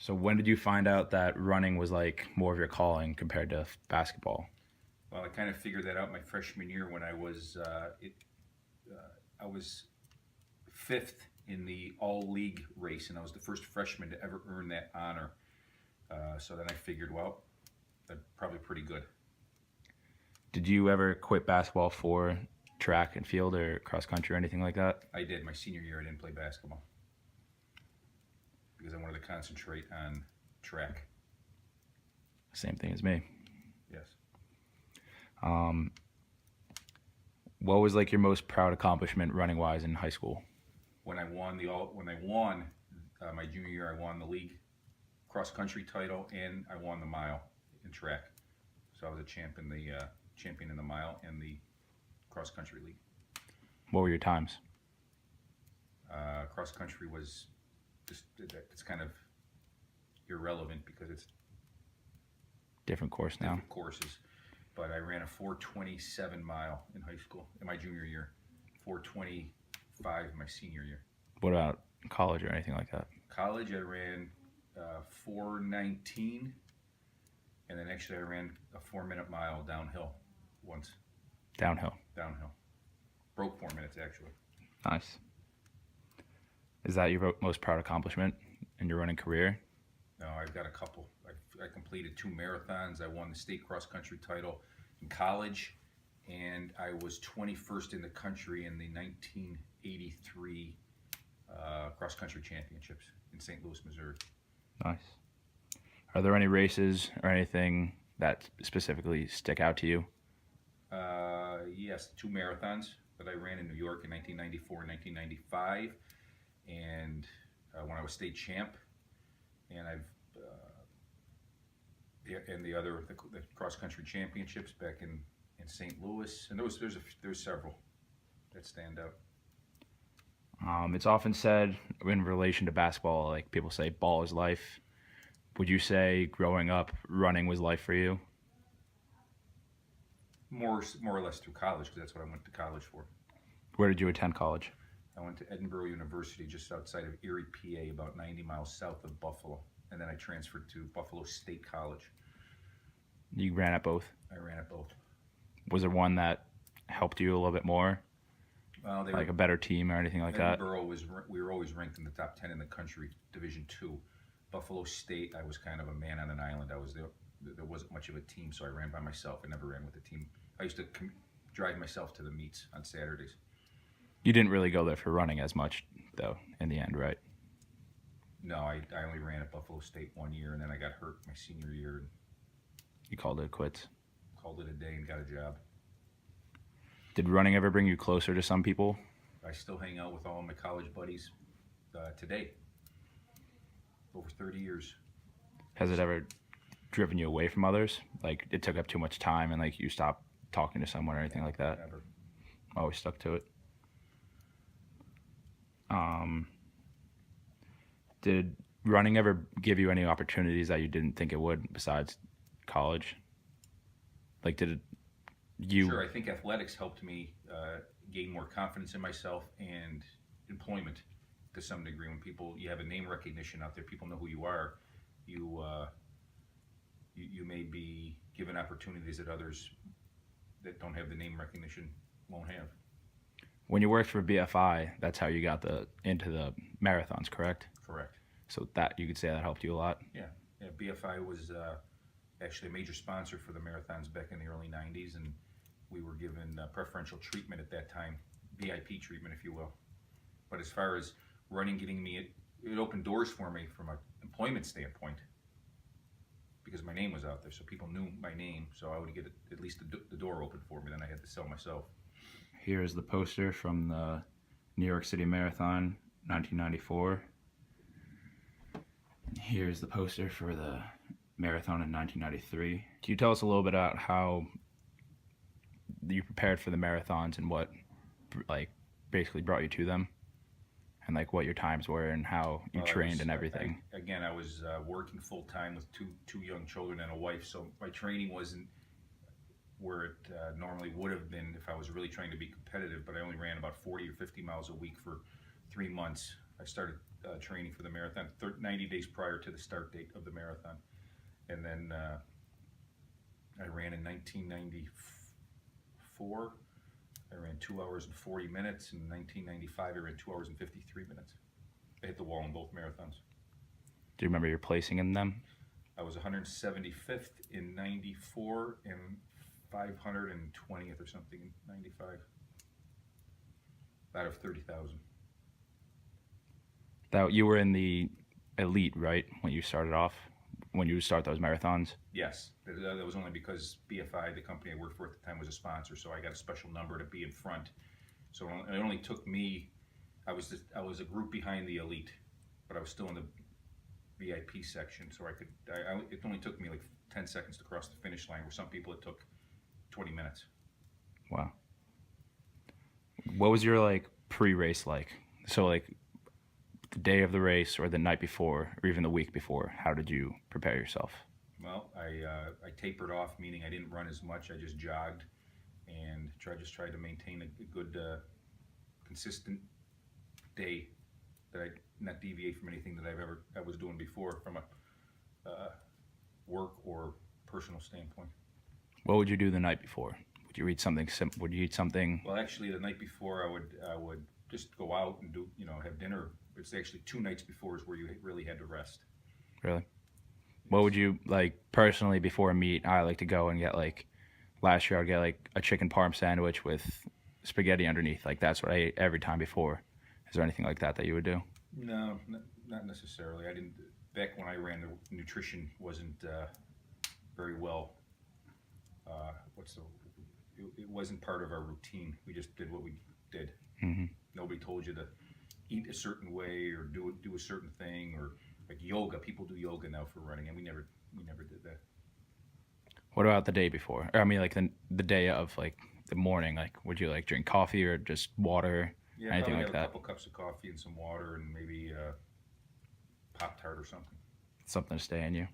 So when did you find out that running was like more of your calling compared to basketball? Well, I kind of figured that out my freshman year when I was fifth in the all league race, and I was the first freshman to ever earn that honor. So then I figured, well, that's probably pretty good. Did you ever quit basketball for track and field or cross country or anything like that? I did. My senior year, I didn't play basketball because I wanted to concentrate on track. Same thing as me. Yes. Um, what was like your most proud accomplishment running wise in high school? When I won my junior year, I won the league cross country title and I won the mile in track. So I was a champion in the mile and the cross country league. What were your times? Cross country was it's kind of irrelevant because it's Different course now. different courses. But I ran a 4:27 mile in high school in my junior year, 4:25 my senior year. What about college or anything like that? College, I ran 4:19, and then actually I ran a 4-minute mile downhill once. Downhill. Downhill. Broke 4 minutes actually. Nice. Is that your most proud accomplishment in your running career? No, I've got a couple. I completed 2 marathons. I won the state cross country title in college, and I was 21st in the country in the 1983 cross country championships in St. Louis, Missouri. Nice. Are there any races or anything that specifically stick out to you? Yes, 2 marathons that I ran in New York in 1994 and 1995, and when I was state champ, and the cross country championships back in St. Louis, and there's several that stand out. It's often said in relation to basketball, like people say, ball is life. Would you say growing up, running was life for you? More or less through college, because that's what I went to college for. Where did you attend college? I went to Edinburgh University, just outside of Erie, PA, about 90 miles south of Buffalo, and then I transferred to Buffalo State College. You ran at both? I ran at both. Was there one that helped you a little bit more? Like a better team or anything like that? We were always ranked in the top 10 in the country, Division II. Buffalo State, I was kind of a man on an island. There wasn't much of a team, so I ran by myself. I never ran with a team. I used to drive myself to the meets on Saturdays. You didn't really go there for running as much, though, in the end, right? No, I only ran at Buffalo State 1 year, and then I got hurt my senior year. And You called it quits. called it a day and got a job. Did running ever bring you closer to some people? I still hang out with all of my college buddies today. Over 30 years. Has it ever driven you away from others? Like it took up too much time and like you stopped talking to someone or anything like that? Never. Always stuck to it. Did running ever give you any opportunities that you didn't think it would besides college? Like Sure, I think athletics helped me gain more confidence in myself and employment to some degree. When you have a name recognition out there, people know who you are. You may be given opportunities that others that don't have the name recognition won't have. When you worked for BFI, that's how you got into the marathons, correct? Correct. So that you could say that helped you a lot. Yeah. BFI was actually a major sponsor for the marathons back in the early 90s, and we were given preferential treatment at that time, VIP treatment, if you will. But as far as running, it opened doors for me from an employment standpoint because my name was out there, so people knew my name, so I would get at least the door open for me. Then I had to sell myself. Here is the poster from the New York City Marathon, 1994. Here's the poster for the marathon in 1993. Can you tell us a little bit about how you prepared for the marathons and what like basically brought you to them, and like what your times were and how you trained and everything? I was working full time with two young children and a wife, so my training wasn't where it normally would have been if I was really trying to be competitive. But I only ran about 40 or 50 miles a week for 3 months I started training for the marathon 90 days prior to the start date of the marathon. And then I ran in 1994. I ran 2 hours and 40 minutes. In 1995, I ran 2 hours and 53 minutes. I hit the wall in both marathons. Do you remember your placing in them? I was 175th in 94 and 520th or something in 95. Out of 30,000. That you were in the elite, right? When you started off, when you start those marathons. Yes, that was only because BFI, the company I worked for at the time, was a sponsor, so I got a special number to be in front. So it only took me. I was a group behind the elite, but I was still in the VIP section, so it only took me like 10 seconds to cross the finish line, where some people it took 20 minutes. Wow. What was your like pre-race like? So like the day of the race or the night before or even the week before, how did you prepare yourself? Well, I tapered off, meaning I didn't run as much. I just jogged and tried to maintain a good, consistent day, that I not deviate from anything that I was doing before from a work or personal standpoint. What would you do the night before? Would you read something simple? Would you eat something? Well, actually, the night before I would just go out and do, have dinner. It's actually 2 nights before is where you really had to rest. Really? What would you like personally before a meet? I like to go and get like, last year I'd get like a chicken parm sandwich with spaghetti underneath. Like that's what I ate every time before. Is there anything like that you would do? No, not necessarily. I didn't. Back when I ran, the nutrition wasn't very well. It wasn't part of our routine. We just did what we did. Mm-hmm. Nobody told you to eat a certain way or do a certain thing, or like yoga. People do yoga now for running, and we never did that. What about the day before? Or I mean, like the day of, like the morning. Like, would you like drink coffee or just water? Yeah, anything probably like have that? a couple cups of coffee and some water, and maybe Pop-Tart or something. Something to stay in you.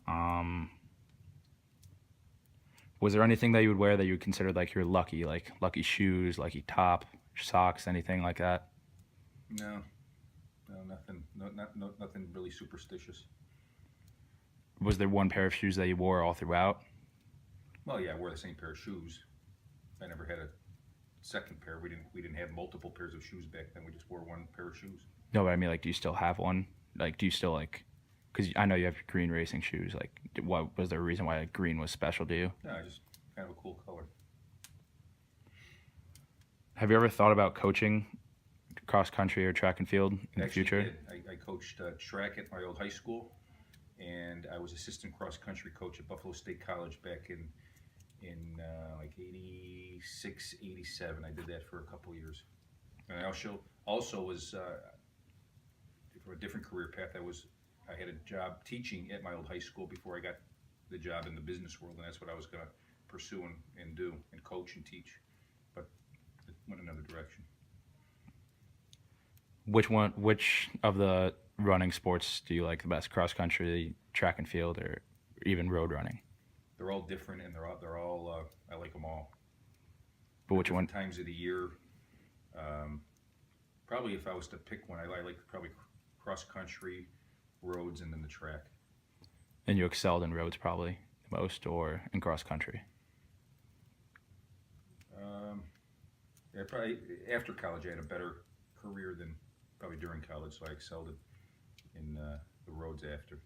Yeah. Was there anything that you would wear that you would consider like you're lucky, like lucky shoes, lucky top, socks, anything like that? No, nothing. Nothing really superstitious. Was there one pair of shoes that you wore all throughout? Well, yeah, I wore the same pair of shoes. I never had a second pair. We didn't have multiple pairs of shoes back then. We just wore one pair of shoes. No, but I mean, like, do you still have one? Like, do you still like? Because I know you have green racing shoes. Like, what was there a reason why green was special to you? No, just kind of a cool color. Have you ever thought about coaching cross country or track and field in the future? Did. I coached track at my old high school, and I was assistant cross country coach at Buffalo State College back in like 86, 87. I did that for a couple of years. And I also was for a different career path. I had a job teaching at my old high school before I got the job in the business world, and that's what I was going to pursue and do, and coach and teach. But it went another direction. Which of the running sports do you like the best? Cross country, track and field, or even road running? They're all different, and they're all I like them all. But which one? Times of the year. Probably if I was to pick one, I like probably cross country, roads, and then the track. And you excelled in roads probably the most, or in cross country? Yeah, probably after college I had a better career than probably during college, so I excelled in the roads after.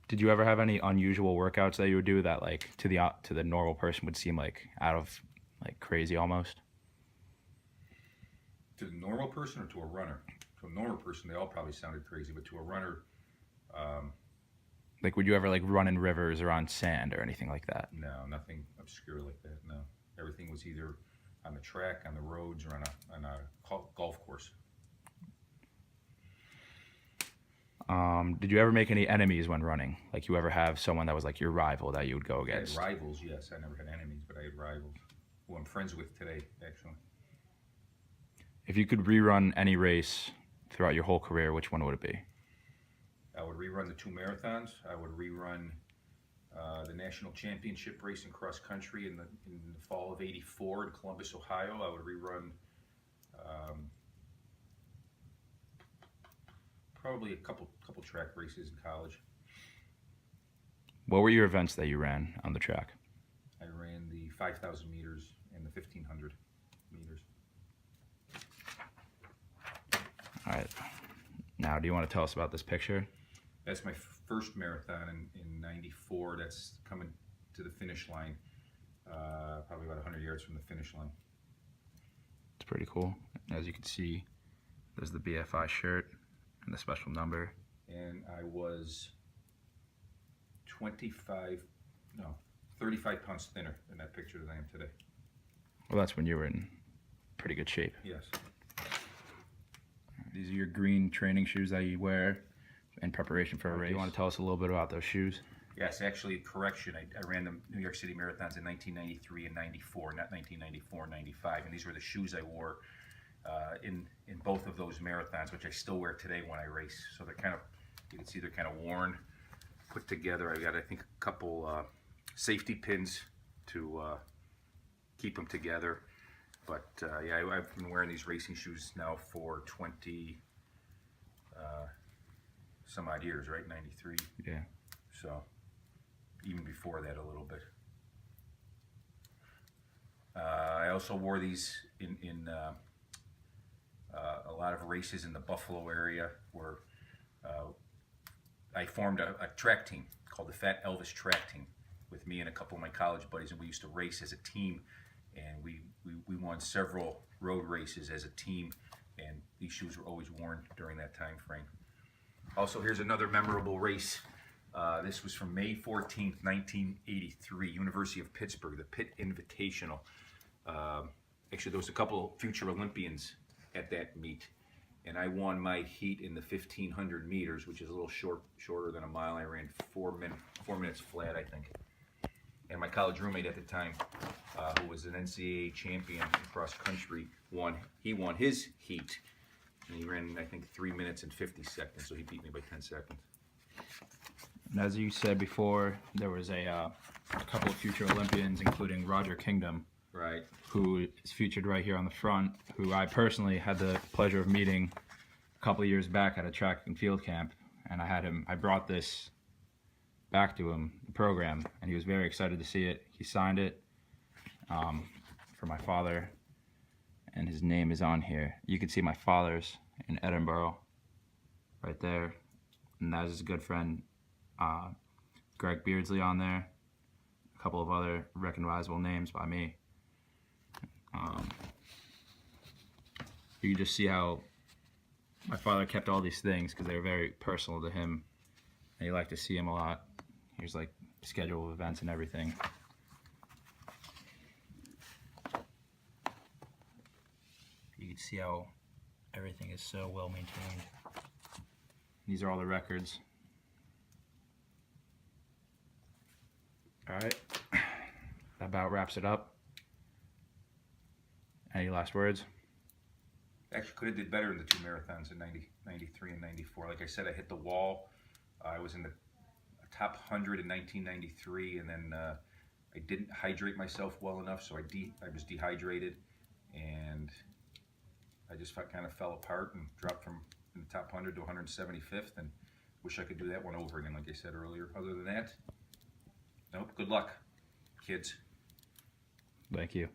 Did you ever have any unusual workouts that you would do that, like, to the normal person would seem like out of like crazy almost? To the normal person or to a runner? To a normal person, they all probably sounded crazy, but to a runner, like, would you ever like run in rivers or on sand or anything like that? no, nothing obscure like that. No, everything was either on the track, on the roads, or on a golf course. Did you ever make any enemies when running? Like, you ever have someone that was like your rival that you would go I had against? rivals, yes. I never had enemies, but I had rivals who I'm friends with today, actually. If you could rerun any race throughout your whole career, which one would it be? I would rerun the 2 marathons. I would rerun the national championship race in cross country in the fall of '84 in Columbus, Ohio. I would rerun probably a couple track races in college. What were your events that you ran on the track? I ran the 5,000 meters and the 1,500 meters. All right. Now, do you want to tell us about this picture? That's my first marathon in '94. That's coming to the finish line, probably about 100 yards from the finish line. It's pretty cool. As you can see, there's the BFI shirt and the special number. And I was 35 pounds thinner in that picture than I am today. Well, that's when you were in pretty good shape. Yes. These are your green training shoes that you wear in preparation for a race. You want to tell us a little bit about those shoes? Yes, actually, correction. I ran the New York City marathons in 1993 and '94, not 1994 and '95. And these were the shoes I wore in both of those marathons, which I still wear today when I race. So they're kind of, you can see they're kind of worn, put together. I got, I think, a couple safety pins to keep them together. But yeah, I've been wearing these racing shoes now for 20 some odd years, right? 93. Yeah. So even before that a little bit. I also wore these in a lot of races in the Buffalo area where I formed a track team called the Fat Elvis Track Team with me and a couple of my college buddies, and we used to race as a team, and we won several road races as a team, and these shoes were always worn during that time frame. Also, here's another memorable race. This was from May 14th, 1983, University of Pittsburgh, the Pitt Invitational. Actually, there was a couple future Olympians at that meet, and I won my heat in the 1,500 meters, which is a little shorter than a mile. I ran 4 minutes flat, I think. And my college roommate at the time, who was an NCAA champion in cross country, he won his heat, and he ran, I think, 3 minutes and 50 seconds, so he beat me by 10 seconds. And as you said before, there was a couple of future Olympians, including Roger Kingdom, Right. who is featured right here on the front, who I personally had the pleasure of meeting a couple of years back at a track and field camp, and I brought this back to him, the program, and he was very excited to see it. He signed it for my father, and his name is on here. You can see my father's in Edinburgh right there, and that is his good friend Greg Beardsley on there, a couple of other recognizable names by me. You can just see how my father kept all these things because they were very personal to him, and he liked to see him a lot. Here's like schedule of events and everything. You can see how everything is so well maintained. These are all the records. All right, that about wraps it up. Any last words? Actually, could have did better in the two marathons in '93 and '94. Like I said, I hit the wall. I was in the top 100 in 1993, and then I didn't hydrate myself well enough, so I was dehydrated, and I just kind of fell apart and dropped from in the top 100 to 175th, and wish I could do that one over again, like I said earlier. Other than that, nope, good luck, kids. Thank you.